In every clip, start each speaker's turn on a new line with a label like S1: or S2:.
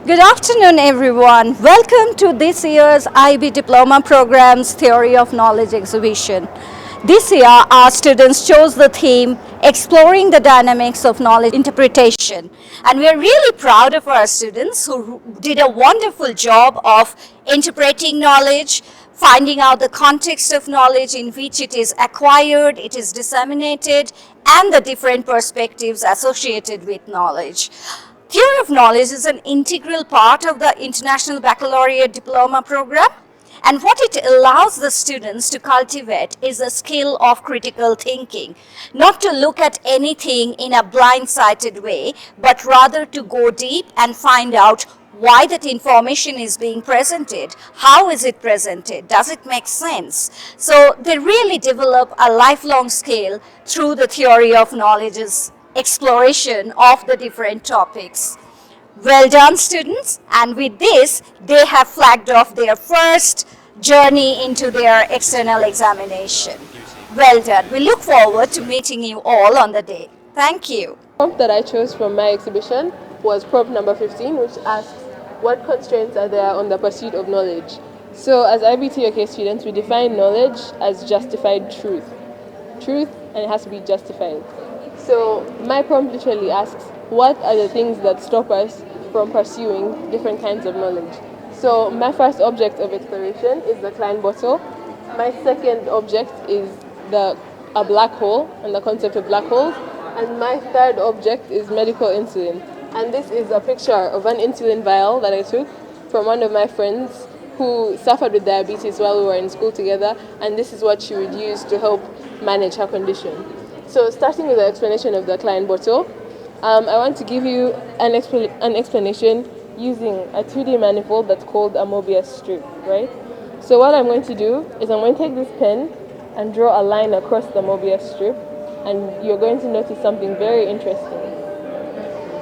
S1: Good afternoon, everyone. Welcome to this year's IB Diploma Program's Theory of Knowledge exhibition. This year, our students chose the theme Exploring the Dynamics of Knowledge Interpretation. And we are really proud of our students who did a wonderful job of interpreting knowledge, finding out the context of knowledge in which it is acquired, it is disseminated, and the different perspectives associated with knowledge. Theory of knowledge is an integral part of the International Baccalaureate Diploma Program, and what it allows the students to cultivate is a skill of critical thinking, not to look at anything in a blind-sighted way, but rather to go deep and find out why that information is being presented, how is it presented, does it make sense? So they really develop a lifelong skill through the theory of knowledge's exploration of the different topics. Well done, students, and with this they have flagged off their first journey into their external examination. Well done. We look forward to meeting you all on the day. Thank you.
S2: The prompt that I chose from my exhibition was prompt number 15, which asks, what constraints are there on the pursuit of knowledge? So as IBTOK students, we define knowledge as justified truth. Truth, and it has to be justified. So my prompt literally asks, what are the things that stop us from pursuing different kinds of knowledge? So my first object of exploration is the Klein bottle. My second object is a black hole and the concept of black holes. And my third object is medical insulin. And this is a picture of an insulin vial that I took from one of my friends who suffered with diabetes while we were in school together. And this is what she would use to help manage her condition. So starting with the explanation of the Klein bottle, I want to give you an explanation using a 2D manifold that's called a Mobius strip, right? So what I'm going to do is I'm going to take this pen and draw a line across the Mobius strip, and you're going to notice something very interesting.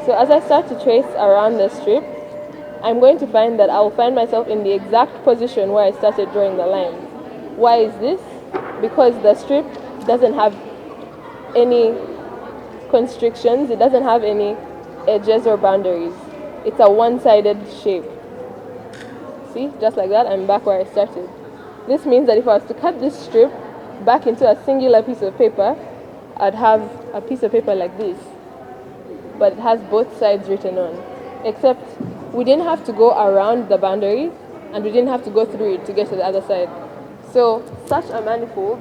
S2: So as I start to trace around the strip, I'm going to find that I will find myself in the exact position where I started drawing the line. Why is this? Because the strip doesn't have any constrictions, it doesn't have any edges or boundaries. It's a one-sided shape. See, just like that, I'm back where I started. This means that if I was to cut this strip back into a singular piece of paper, I'd have a piece of paper like this, but it has both sides written on. Except we didn't have to go around the boundary, and we didn't have to go through it to get to the other side. So such a manifold,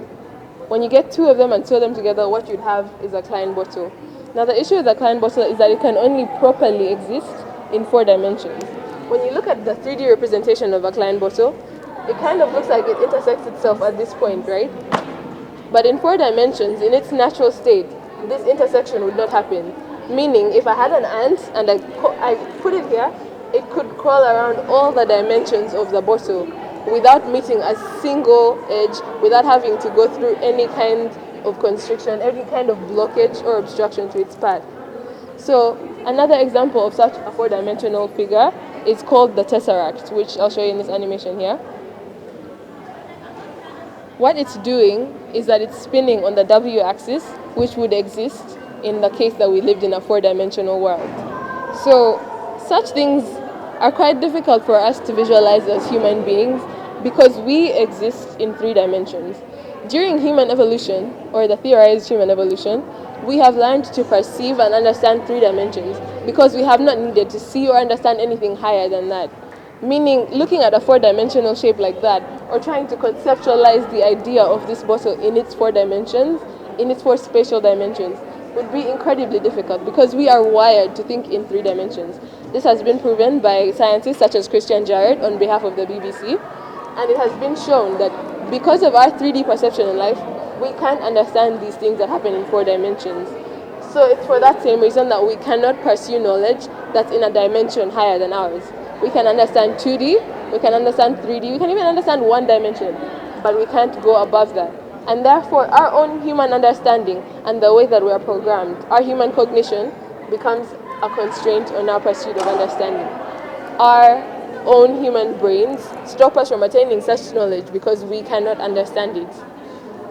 S2: when you get two of them and sew them together, what you'd have is a Klein bottle. Now the issue with the Klein bottle is that it can only properly exist in 4 dimensions. When you look at the 3D representation of a Klein bottle, it kind of looks like it intersects itself at this point, right? But in 4 dimensions, in its natural state, this intersection would not happen. Meaning, if I had an ant and I put it here, it could crawl around all the dimensions of the bottle without meeting a single edge, without having to go through any kind of constriction, any kind of blockage or obstruction to its path. So another example of such a 4-dimensional figure is called the tesseract, which I'll show you in this animation here. What it's doing is that it's spinning on the w-axis, which would exist in the case that we lived in a 4-dimensional world. So such things are quite difficult for us to visualize as human beings because we exist in 3 dimensions. During human evolution, or the theorized human evolution, we have learned to perceive and understand 3 dimensions because we have not needed to see or understand anything higher than that. Meaning, looking at a 4-dimensional shape like that, or trying to conceptualize the idea of this bottle in its 4 dimensions, in its 4 spatial dimensions, would be incredibly difficult because we are wired to think in 3 dimensions. This has been proven by scientists such as Christian Jarrett on behalf of the BBC, and it has been shown that because of our 3D perception in life, we can't understand these things that happen in 4 dimensions. So it's for that same reason that we cannot pursue knowledge that's in a dimension higher than ours. We can understand 2D, we can understand 3D, we can even understand 1 dimension, but we can't go above that. And therefore, our own human understanding and the way that we are programmed, our human cognition, becomes a constraint on our pursuit of understanding. Our own human brains stop us from attaining such knowledge because we cannot understand it.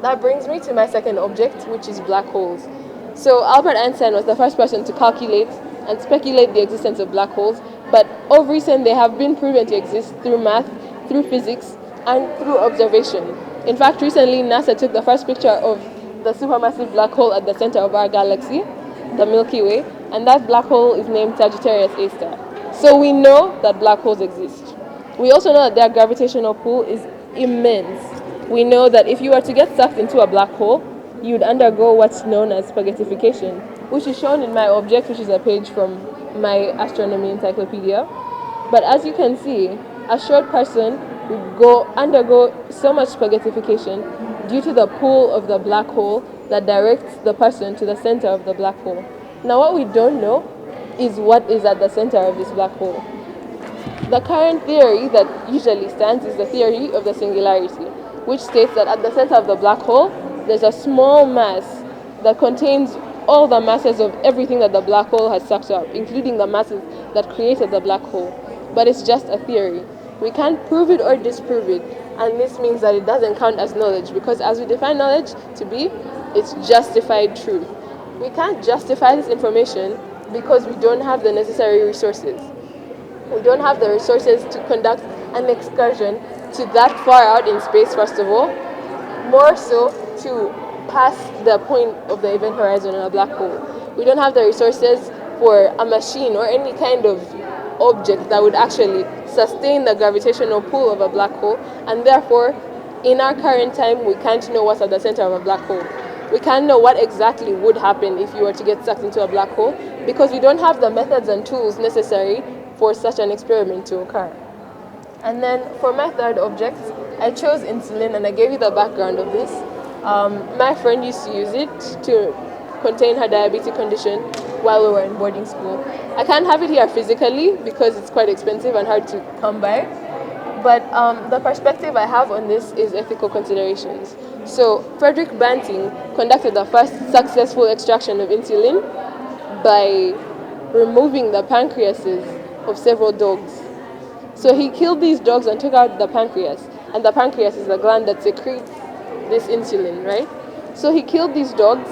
S2: That brings me to my second object, which is black holes. So Albert Einstein was the first person to calculate and speculate the existence of black holes But of recent, they have been proven to exist through math, through physics, and through observation. In fact, recently NASA took the first picture of the supermassive black hole at the center of our galaxy, the Milky Way, and that black hole is named Sagittarius A star. So we know that black holes exist. We also know that their gravitational pull is immense. We know that if you were to get sucked into a black hole, you'd undergo what's known as spaghettification, which is shown in my object, which is a page from my astronomy encyclopedia. But as you can see, a short person would undergo so much spaghettification due to the pull of the black hole that directs the person to the center of the black hole. Now, what we don't know is what is at the center of this black hole. The current theory that usually stands is the theory of the singularity, which states that at the center of the black hole, there's a small mass that contains all the masses of everything that the black hole has sucked up, including the masses that created the black hole. But it's just a theory. We can't prove it or disprove it, and this means that it doesn't count as knowledge, because as we define knowledge to be, it's justified truth. We can't justify this information because we don't have the necessary resources. We don't have the resources to conduct an excursion to that far out in space, first of all, more so to pass the point of the event horizon on a black hole. We don't have the resources for a machine or any kind of object that would actually sustain the gravitational pull of a black hole, and therefore, in our current time, we can't know what's at the center of a black hole. We can't know what exactly would happen if you were to get sucked into a black hole, because we don't have the methods and tools necessary for such an experiment to occur. And then for my third object, I chose insulin, and I gave you the background of this. My friend used to use it to contain her diabetic condition while we were in boarding school. I can't have it here physically because it's quite expensive and hard to come by. But the perspective I have on this is ethical considerations. So Frederick Banting conducted the first successful extraction of insulin by removing the pancreases of several dogs. So he killed these dogs and took out the pancreas, and the pancreas is the gland that secretes this insulin, right? So he killed these dogs,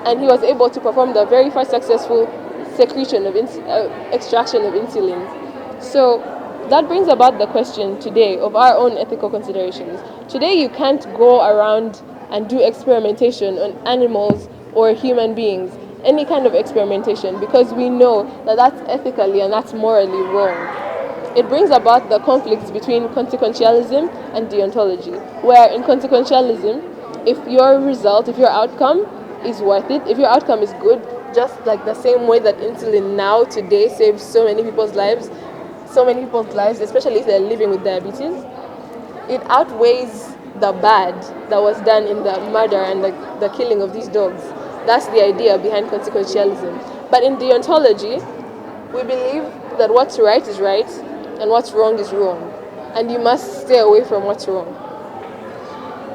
S2: and he was able to perform the very first successful secretion of extraction of insulin. So that brings about the question today of our own ethical considerations. Today you can't go around and do experimentation on animals or human beings, any kind of experimentation, because we know that that's ethically and that's morally wrong. It brings about the conflicts between consequentialism and deontology, where in consequentialism, if your outcome is worth it, if your outcome is good, just like the same way that insulin now today saves so many people's lives, especially if they're living with diabetes, it outweighs the bad that was done in the murder and the killing of these dogs. That's the idea behind consequentialism. But in deontology, we believe that what's right is right and what's wrong is wrong, and you must stay away from what's wrong.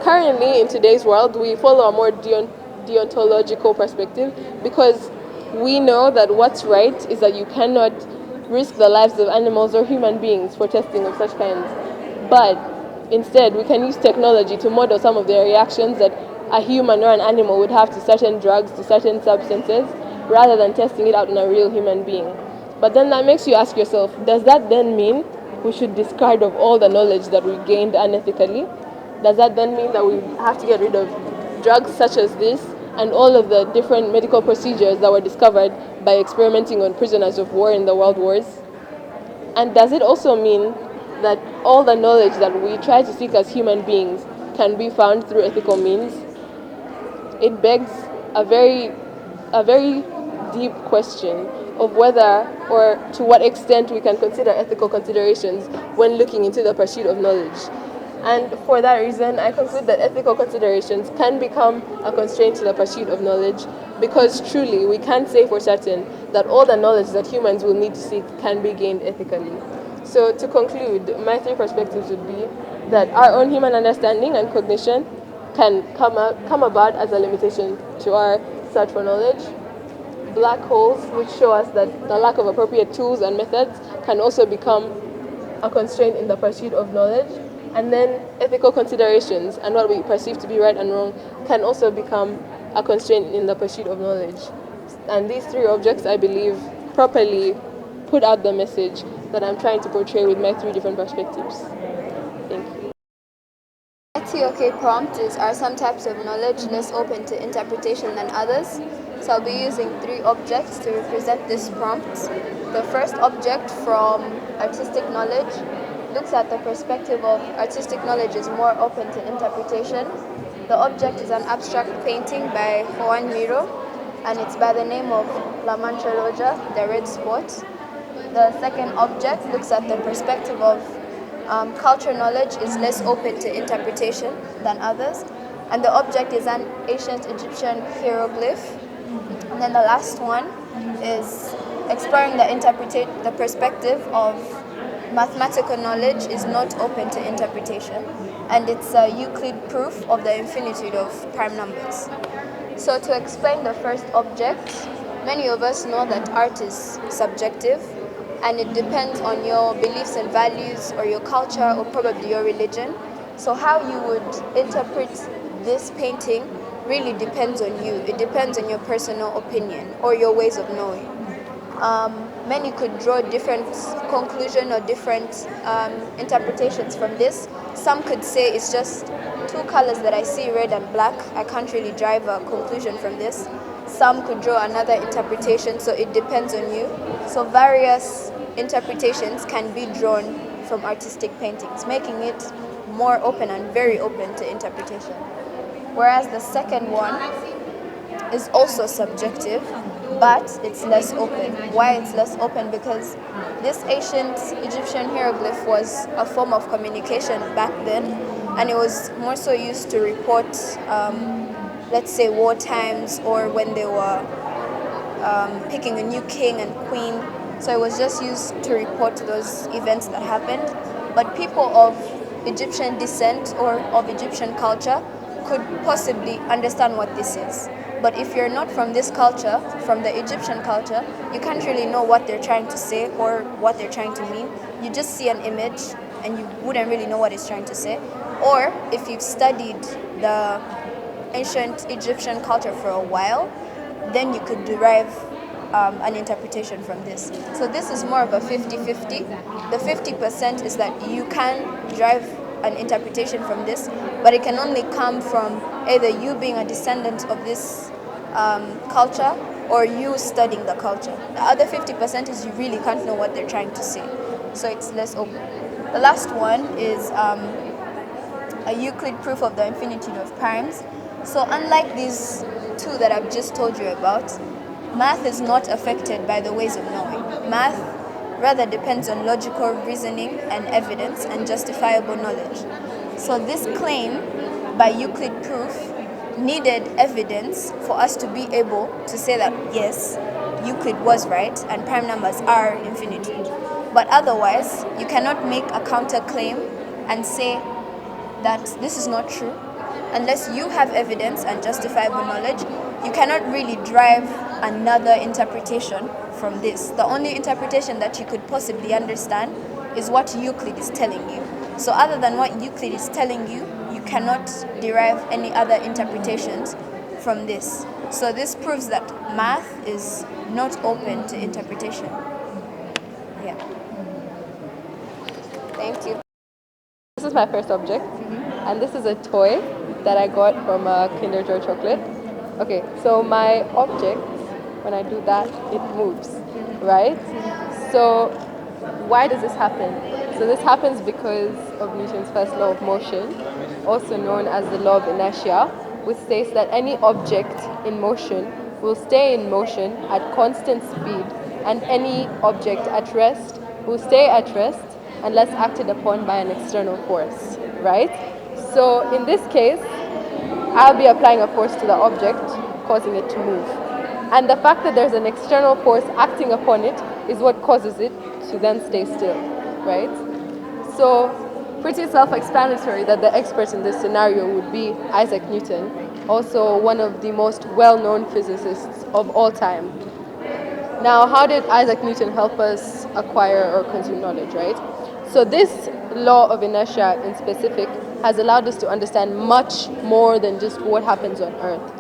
S2: Currently, in today's world, we follow a more deontological perspective because we know that what's right is that you cannot risk the lives of animals or human beings for testing of such kinds. But instead, we can use technology to model some of the reactions that a human or an animal would have to certain drugs, to certain substances, rather than testing it out on a real human being. But then that makes you ask yourself, does that then mean we should discard of all the knowledge that we gained unethically? Does that then mean that we have to get rid of drugs such as this and all of the different medical procedures that were discovered by experimenting on prisoners of war in the world wars? And does it also mean that all the knowledge that we try to seek as human beings can be found through ethical means? It begs a very deep question of whether or to what extent we can consider ethical considerations when looking into the pursuit of knowledge. And for that reason, I conclude that ethical considerations can become a constraint to the pursuit of knowledge, because truly we can't say for certain that all the knowledge that humans will need to seek can be gained ethically. So to conclude, my three perspectives would be that our own human understanding and cognition can come about as a limitation to our search for knowledge. Black holes, which show us that the lack of appropriate tools and methods can also become a constraint in the pursuit of knowledge. And then ethical considerations and what we perceive to be right and wrong can also become a constraint in the pursuit of knowledge. And these three objects, I believe, properly put out the message that I'm trying to portray with my three different perspectives. Thank you.
S3: TOK prompts are some types of knowledge less open to interpretation than others. So I'll be using three objects to represent this prompt. The first object from artistic knowledge looks at the perspective of artistic knowledge is more open to interpretation. The object is an abstract painting by Juan Miro, and it's by the name of La Mancha Roja, the red spot. The second object looks at the perspective of culture knowledge is less open to interpretation than others, and the object is an ancient Egyptian hieroglyph. And then the last one is exploring the perspective of mathematical knowledge is not open to interpretation, and it's a Euclid proof of the infinitude of prime numbers. So to explain the first object, many of us know that art is subjective, and it depends on your beliefs and values or your culture or probably your religion. So how you would interpret this painting really depends on you. It depends on your personal opinion or your ways of knowing. Many could draw different conclusion or different interpretations from this. Some could say it's just two colors that I see, red and black. I can't really drive a conclusion from this. Some could draw another interpretation, so it depends on you. So various interpretations can be drawn from artistic paintings, making it more open and very open to interpretation. Whereas the second one is also subjective, but it's less open. Why it's less open? Because this ancient Egyptian hieroglyph was a form of communication back then, and it was more so used to report, let's say, war times or when they were picking a new king and queen. So it was just used to report those events that happened. But people of Egyptian descent or of Egyptian culture could possibly understand what this is. But if you're not from this culture, from the Egyptian culture, you can't really know what they're trying to say or what they're trying to mean. You just see an image and you wouldn't really know what it's trying to say. Or if you've studied the ancient Egyptian culture for a while, then you could derive an interpretation from this. So this is more of a 50-50. The 50% is that you can derive an interpretation from this, but it can only come from either you being a descendant of this culture or you studying the culture. The other 50% is you really can't know what they're trying to say. So it's less open. The last one is a Euclid proof of the infinitude of primes. So unlike these two that I've just told you about, math is not affected by the ways of knowing. Math rather depends on logical reasoning and evidence and justifiable knowledge. So this claim by Euclid proof needed evidence for us to be able to say that yes, Euclid was right and prime numbers are infinitude. But otherwise, you cannot make a counterclaim and say that this is not true unless you have evidence and justifiable knowledge. You cannot really drive another interpretation from this. The only interpretation that you could possibly understand is what Euclid is telling you. So other than what Euclid is telling you, you cannot derive any other interpretations from this. So this proves that math is not open to interpretation. Yeah. Thank you.
S2: This is my first object, and this is a toy that I got from a Kinder Joy chocolate. Okay, so my object, when I do that, it moves, right? So why does this happen? So this happens because of Newton's first law of motion, also known as the law of inertia, which states that any object in motion will stay in motion at constant speed, and any object at rest will stay at rest unless acted upon by an external force, right? So in this case, I'll be applying a force to the object, causing it to move. And the fact that there's an external force acting upon it is what causes it to then stay still, right? So pretty self-explanatory that the expert in this scenario would be Isaac Newton, also one of the most well-known physicists of all time. Now, how did Isaac Newton help us acquire or consume knowledge, right? So this law of inertia in specific has allowed us to understand much more than just what happens on Earth.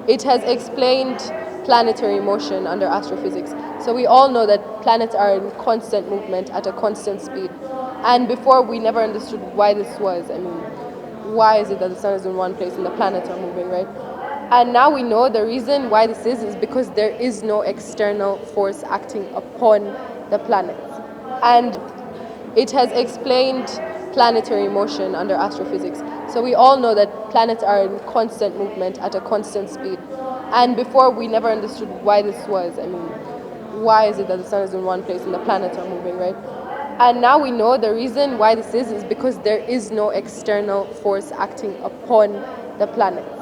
S2: It has explained planetary motion under astrophysics. So So we all know that planets are in constant movement at a constant speed. And before, we never understood why this was. I mean, why is it that the sun is in one place and the planets are moving, right? And now we know the reason why this is because there is no external force acting upon the planets. And it has explained planetary motion under astrophysics. So we all know that planets are in constant movement at a constant speed. And before, we never understood why this was. I mean, why is it that the sun is in one place and the planets are moving, right? And now we know the reason why this is because there is no external force acting upon the planets.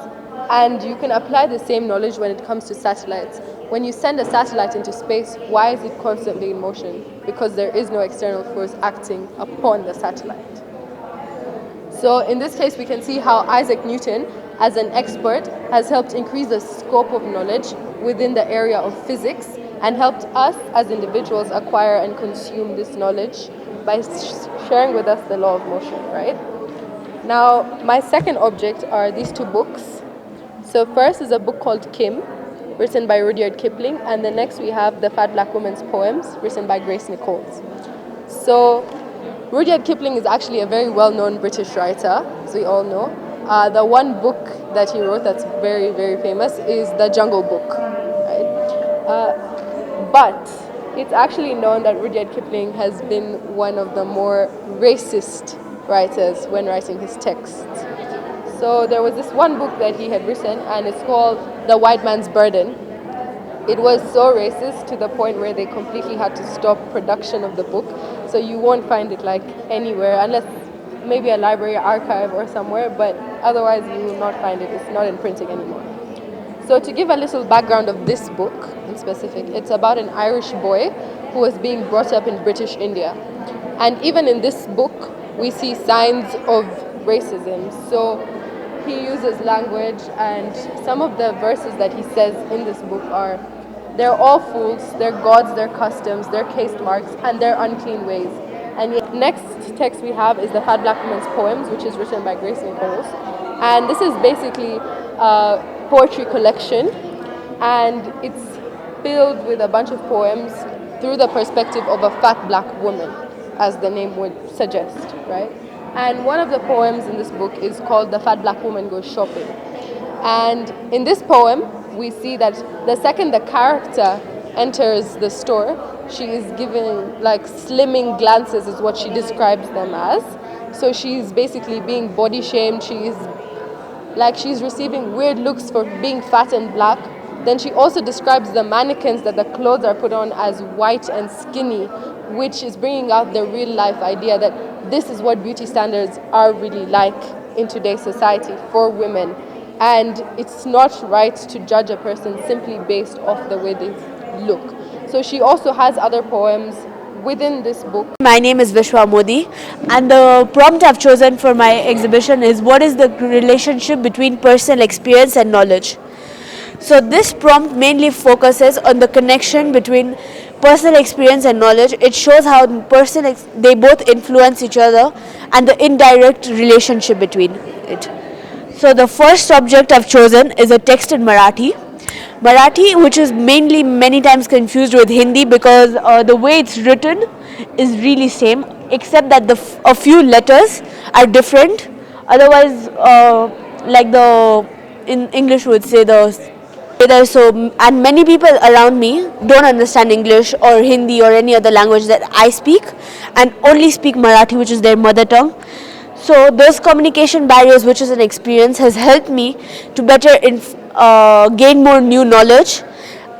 S2: And you can apply the same knowledge when it comes to satellites. When you send a satellite into space, why is it constantly in motion? Because there is no external force acting upon the satellite. So in this case, we can see how Isaac Newton, as an expert, has helped increase the scope of knowledge within the area of physics and helped us as individuals acquire and consume this knowledge by sharing with us the law of motion, right? Now, my second object are these two books. So first is a book called Kim, written by Rudyard Kipling, and the next we have The Fat Black Woman's Poems, written by Grace Nichols. So Rudyard Kipling is actually a very well-known British writer, as we all know. The one book that he wrote that's very, very famous is The Jungle Book, right? But it's actually known that Rudyard Kipling has been one of the more racist writers when writing his texts. So there was this one book that he had written, and it's called The White Man's Burden. It was so racist to the point where they completely had to stop production of the book. So you won't find it like anywhere, unless maybe a library archive or somewhere, but otherwise you will not find it. It's not in printing anymore. So to give a little background of this book in specific, it's about an Irish boy who was being brought up in British India. And even in this book, we see signs of racism. So he uses language, and some of the verses that he says in this book are, they're all fools, they're gods, they're customs, they're caste marks, and they're unclean ways. And the next text we have is The Fat Black Woman's Poems, which is written by Grace Nichols. And this is basically a poetry collection, and it's filled with a bunch of poems through the perspective of a fat black woman, as the name would suggest, right? And one of the poems in this book is called The Fat Black Woman Goes Shopping. And in this poem, we see that the second the character enters the store, she is given like slimming glances is what she describes them as. So she's basically being body shamed, she's receiving weird looks for being fat and black. Then she also describes the mannequins that the clothes are put on as white and skinny, which is bringing out the real life idea that this is what beauty standards are really like in today's society for women. And it's not right to judge a person simply based off the way they look. So she also has other poems within this book.
S4: My name is Vishwa Modi, and the prompt I've chosen for my exhibition is what is the relationship between personal experience and knowledge. So this prompt mainly focuses on the connection between personal experience and knowledge. It shows how they both influence each other and the indirect relationship between it. So the first object I've chosen is a text in Marathi. Marathi, which is mainly many times confused with Hindi because the way it's written is really same, except that a few letters are different. Otherwise, in English would say so, and many people around me don't understand English or Hindi or any other language that I speak, and only speak Marathi, which is their mother tongue. So those communication barriers, which is an experience, has helped me to better gain more new knowledge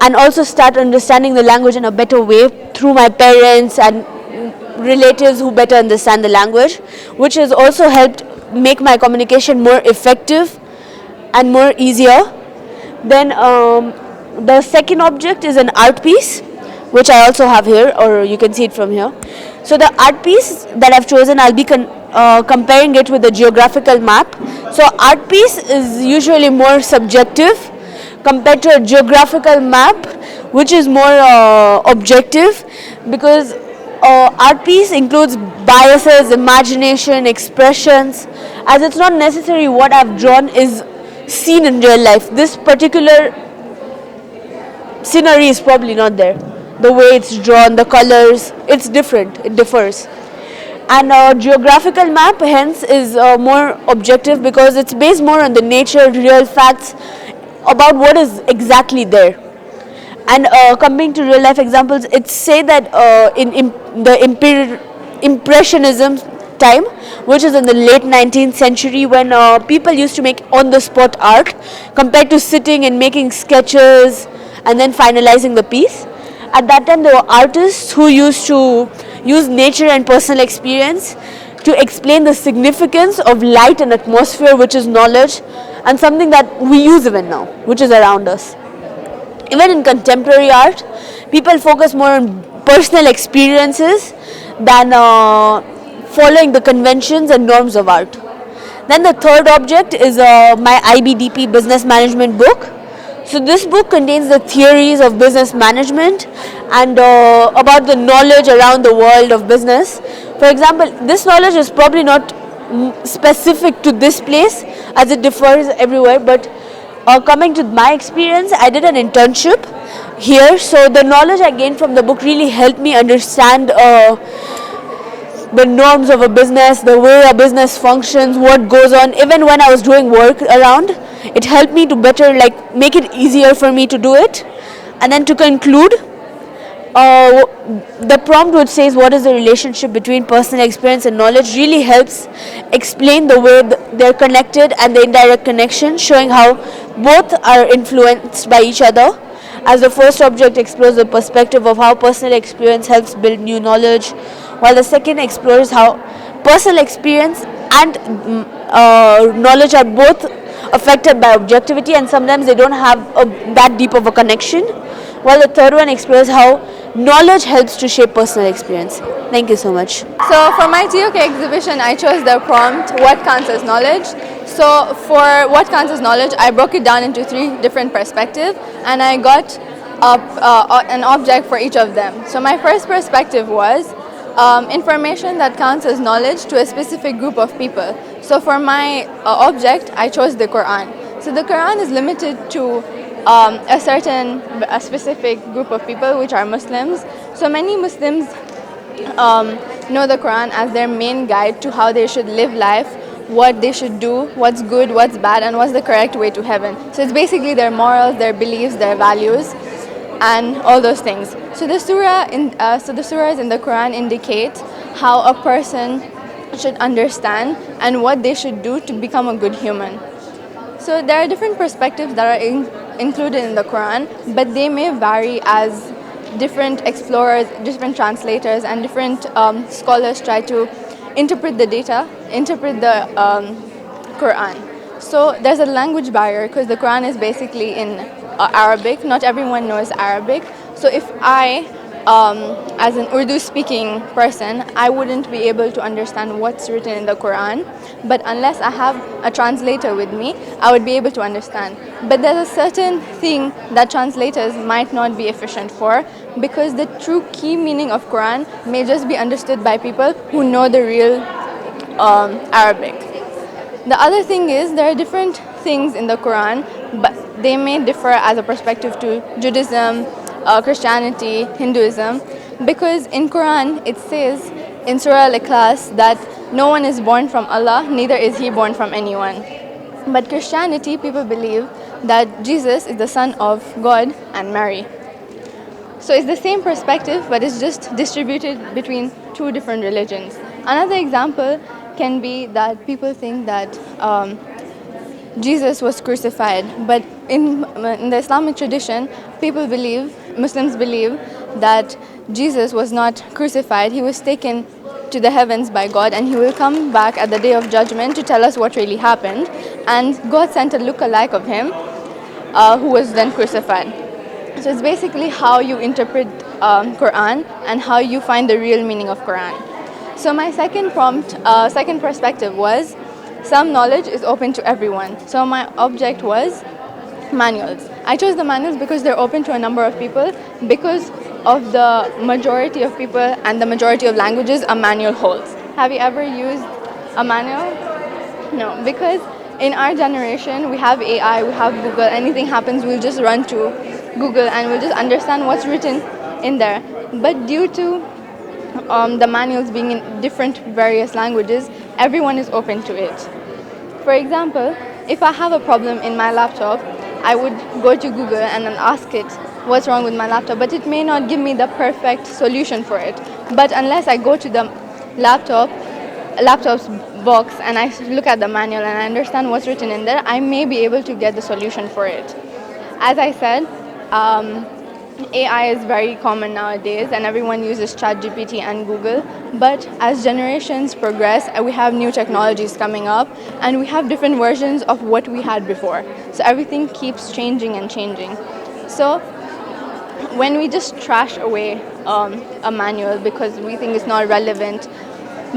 S4: and also start understanding the language in a better way through my parents and relatives who better understand the language, which has also helped make my communication more effective and more easier. Then the second object is an art piece, which I also have here, or you can see it from here. So the art piece that I've chosen, I'll be comparing it with a geographical map. So art piece is usually more subjective compared to a geographical map, which is more objective, because art piece includes biases, imagination, expressions, as it's not necessarily what I've drawn is seen in real life. This particular scenery is probably not there. the way it's drawn, the colors, it's different, it differs. And a geographical map hence is more objective because it's based more on the nature, real facts about what is exactly there. And coming to real life examples, it's say that impressionism time, which is in the late 19th century, when people used to make on the spot art compared to sitting and making sketches and then finalizing the piece. At that time there were artists who used to use nature and personal experience to explain the significance of light and atmosphere, which is knowledge and something that we use even now, which is around us. Even in contemporary art, people focus more on personal experiences than following the conventions and norms of art. Then the third object is my IBDP business management book. So this book contains the theories of business management and about the knowledge around the world of business. For example, this knowledge is probably not specific to this place as it differs everywhere, but coming to my experience, I did an internship here, so the knowledge I gained from the book really helped me understand the norms of a business, the way a business functions, what goes on. Even when I was doing work around, it helped me to better make it easier for me to do it. And then to conclude, the prompt which says what is the relationship between personal experience and knowledge really helps explain the way they're connected and the indirect connection, showing how both are influenced by each other. As the first object explores the perspective of how personal experience helps build new knowledge, while the second explores how personal experience and knowledge are both affected by objectivity and sometimes they don't have that deep of a connection, while the third one explores how knowledge helps to shape personal experience. Thank you so much.
S3: So for my TOK exhibition, I chose the prompt, what counts as knowledge? So for what counts as knowledge, I broke it down into 3 different perspectives and I got an object for each of them. So my first perspective was information that counts as knowledge to a specific group of people. So for my object, I chose the Quran. So the Quran is limited to a specific group of people, which are Muslims. So many Muslims know the Quran as their main guide to how they should live life, what they should do, what's good, what's bad, and what's the correct way to heaven. So it's basically their morals, their beliefs, their values, and all those things. So the surahs in the Quran indicate how a person should understand and what they should do to become a good human. So there are different perspectives that are included in the Quran, but they may vary as different explorers, different translators, and different scholars try to interpret the Quran. So there's a language barrier because the Quran is basically in Arabic. Not everyone knows Arabic. So if I, as an Urdu speaking person, I wouldn't be able to understand what's written in the Quran. But unless I have a translator with me, I would be able to understand. But there's a certain thing that translators might not be efficient for, because the true key meaning of Quran may just be understood by people who know the real Arabic. The other thing is there are different things in the Quran, but they may differ as a perspective to Judaism, Christianity, Hinduism, because in Quran it says in Surah Al-Ikhlas that no one is born from Allah, neither is he born from anyone. But Christianity, people believe that Jesus is the son of God and Mary. So it's the same perspective, but it's just distributed between 2 different religions. Another example can be that people think that Jesus was crucified, but in the Islamic tradition, Muslims believe that Jesus was not crucified. He was taken to the heavens by God, and he will come back at the day of judgment to tell us what really happened. And God sent a lookalike of him who was then crucified. So it's basically how you interpret Quran and how you find the real meaning of Quran. So my second perspective was some knowledge is open to everyone. So my object was manuals. I chose the manuals because they're open to a number of people, because of the majority of people and the majority of languages a manual holds. Have you ever used a manual? No, because in our generation we have AI, we have Google. Anything happens, we'll just run to Google and we'll just understand what's written
S5: in there. But due to the manuals being in different various languages, everyone is open to it. For example, if I have a problem in my laptop, I would go to Google and then ask it what's wrong with my laptop, but it may not give me the perfect solution for it. But unless I go to the laptop's box and I look at the manual and I understand what's written in there, I may be able to get the solution for it. As I said, AI is very common nowadays and everyone uses ChatGPT and Google. But as generations progress, we have new technologies coming up and we have different versions of what we had before. So everything keeps changing and changing. So when we just trash away a manual because we think it's not relevant,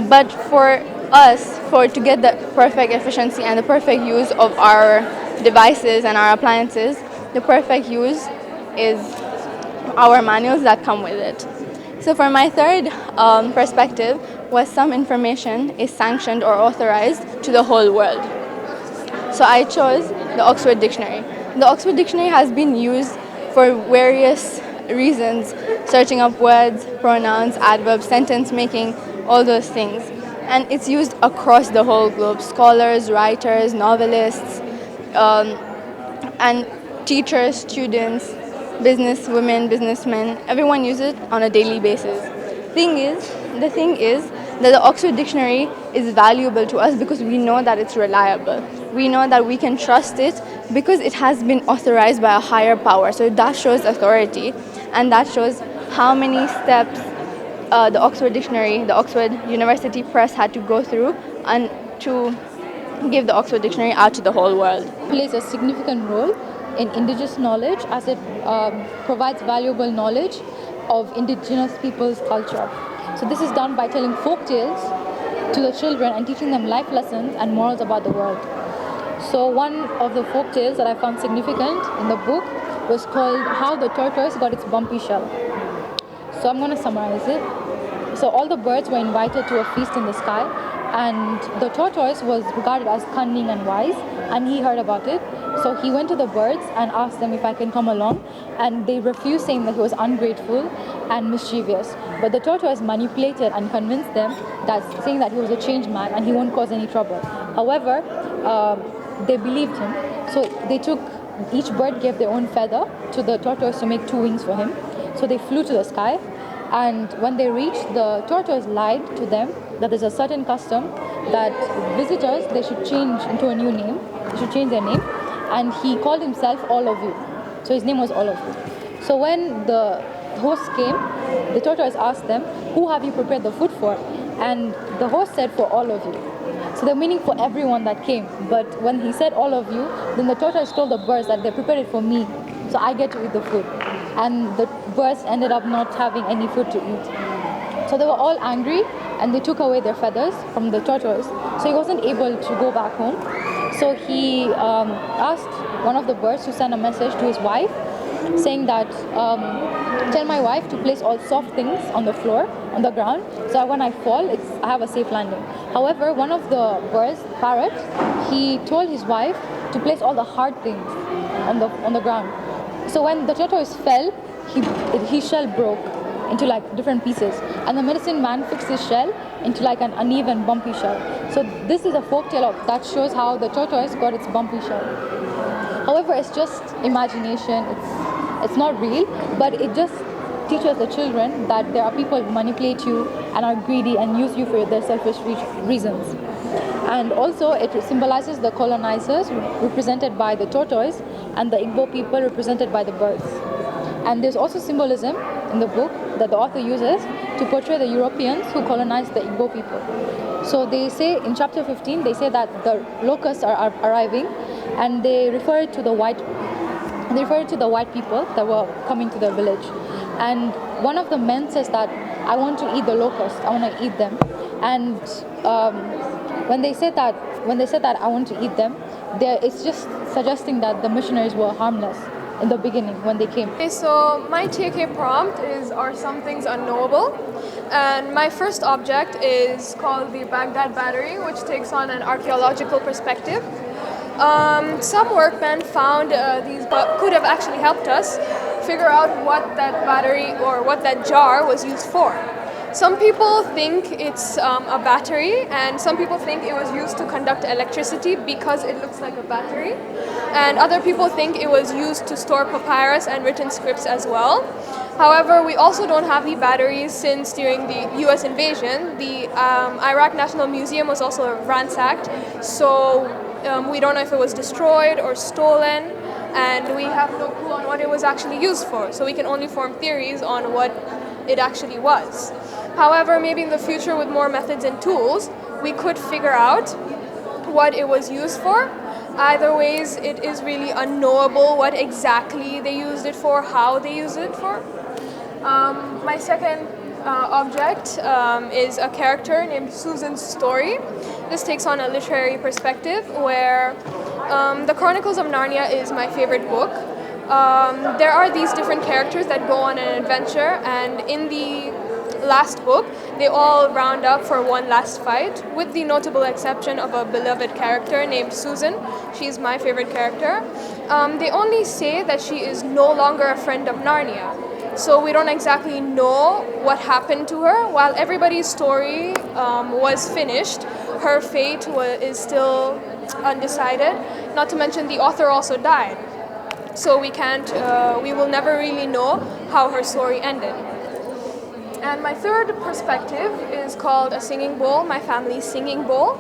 S5: but for us, to get the perfect efficiency and the perfect use of our devices and our appliances, the perfect use is our manuals that come with it. So for my third perspective was some information is sanctioned or authorized to the whole world. So I chose the Oxford Dictionary. The Oxford Dictionary has been used for various reasons, searching up words, pronouns, adverbs, sentence making, all those things. And it's used across the whole globe. Scholars, writers, novelists, and teachers, students, businesswomen, businessmen, everyone uses it on a daily basis. The thing is that the Oxford Dictionary is valuable to us because we know that it's reliable. We know that we can trust it because it has been authorized by a higher power. So that shows authority, and that shows how many steps the Oxford Dictionary, the Oxford University Press had to go through and to give the Oxford Dictionary out to the whole world.
S6: Plays a significant role in indigenous knowledge as it provides valuable knowledge of indigenous people's culture. So this is done by telling folk tales to the children and teaching them life lessons and morals about the world. So one of the folk tales that I found significant in the book was called How the Tortoise Got Its Bumpy Shell. So I'm going to summarize it. So all the birds were invited to a feast in the sky, and the tortoise was regarded as cunning and wise, and he heard about it. So he went to the birds and asked them if I can come along, and they refused, saying that he was ungrateful and mischievous. But the tortoise manipulated and convinced them, saying that he was a changed man and he won't cause any trouble. However, they believed him. So each bird gave their own feather to the tortoise to make two wings for him. So they flew to the sky, and when they reached, the tortoise lied to them that there's a certain custom that visitors, they should change into a new name. They should change their name. And he called himself All of You. So his name was All of You. So when the host came, the tortoise asked them, who have you prepared the food for? And the host said, for all of you. So the meaning for everyone that came. But when he said all of you, then the tortoise told the birds that they prepared it for me, so I get to eat the food. And the birds ended up not having any food to eat. So they were all angry, and they took away their feathers from the tortoise. So he wasn't able to go back home. So he asked one of the birds to send a message to his wife, saying that tell my wife to place all soft things on the floor, on the ground, so that when I fall, I have a safe landing. However, one of the birds, parrot, he told his wife to place all the hard things on the ground. So when the tortoise fell, his shell broke into like different pieces, and the medicine man fixed his shell into like an uneven, bumpy shell. So this is a folktale that shows how the tortoise got its bumpy shell. However, it's just imagination. It's not real, but it just teaches the children that there are people who manipulate you and are greedy and use you for their selfish reasons. And also it symbolizes the colonizers represented by the tortoise and the Igbo people represented by the birds. And there's also symbolism in the book that the author uses to portray the Europeans who colonized the Igbo people. So they say in chapter 15, they say that the locusts are arriving, and they refer to the white people that were coming to the village. And one of the men says that I want to eat the locusts, I want to eat them. And when they said that I want to eat them, it's just suggesting that the missionaries were harmless in the beginning when they came.
S7: Okay, so my TOK prompt are some things unknowable, and my first object is called the Baghdad Battery, which takes on an archaeological perspective. Some workmen found these could have actually helped us figure out what that battery or what that jar was used for. Some people think it's a battery, and some people think it was used to conduct electricity because it looks like a battery. And other people think it was used to store papyrus and written scripts as well. However, we also don't have the batteries since during the US invasion, the Iraq National Museum was also ransacked, so we don't know if it was destroyed or stolen, and we have no clue on what it was actually used for, so we can only form theories on what it actually was. However, maybe in the future with more methods and tools, we could figure out what it was used for. Either ways, it is really unknowable what exactly they used it for, how they used it for. My second object is a character named Susan's Story. This takes on a literary perspective where the Chronicles of Narnia is my favorite book. There are these different characters that go on an adventure, and in the last book, they all round up for one last fight, with the notable exception of a beloved character named Susan. She's my favorite character. They only say that she is no longer a friend of Narnia, so we don't exactly know what happened to her. While everybody's story was finished, her fate is still undecided. Not to mention the author also died, so we will never really know how her story ended. And my third perspective is called a singing bowl, my family's singing bowl.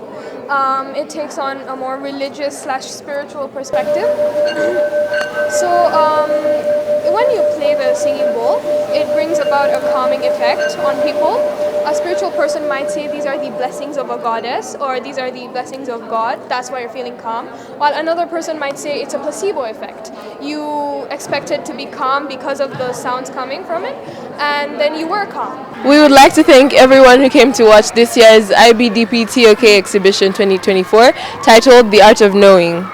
S7: It takes on a more religious/spiritual perspective. So when you play the singing bowl, it brings about a calming effect on people. A spiritual person might say these are the blessings of a goddess, or these are the blessings of God, that's why you're feeling calm. While another person might say it's a placebo effect. You expected to be calm because of the sounds coming from it, and then you were calm.
S2: We would like to thank everyone who came to watch this year's IBDP TOK Exhibition 2024, titled The Art of Knowing.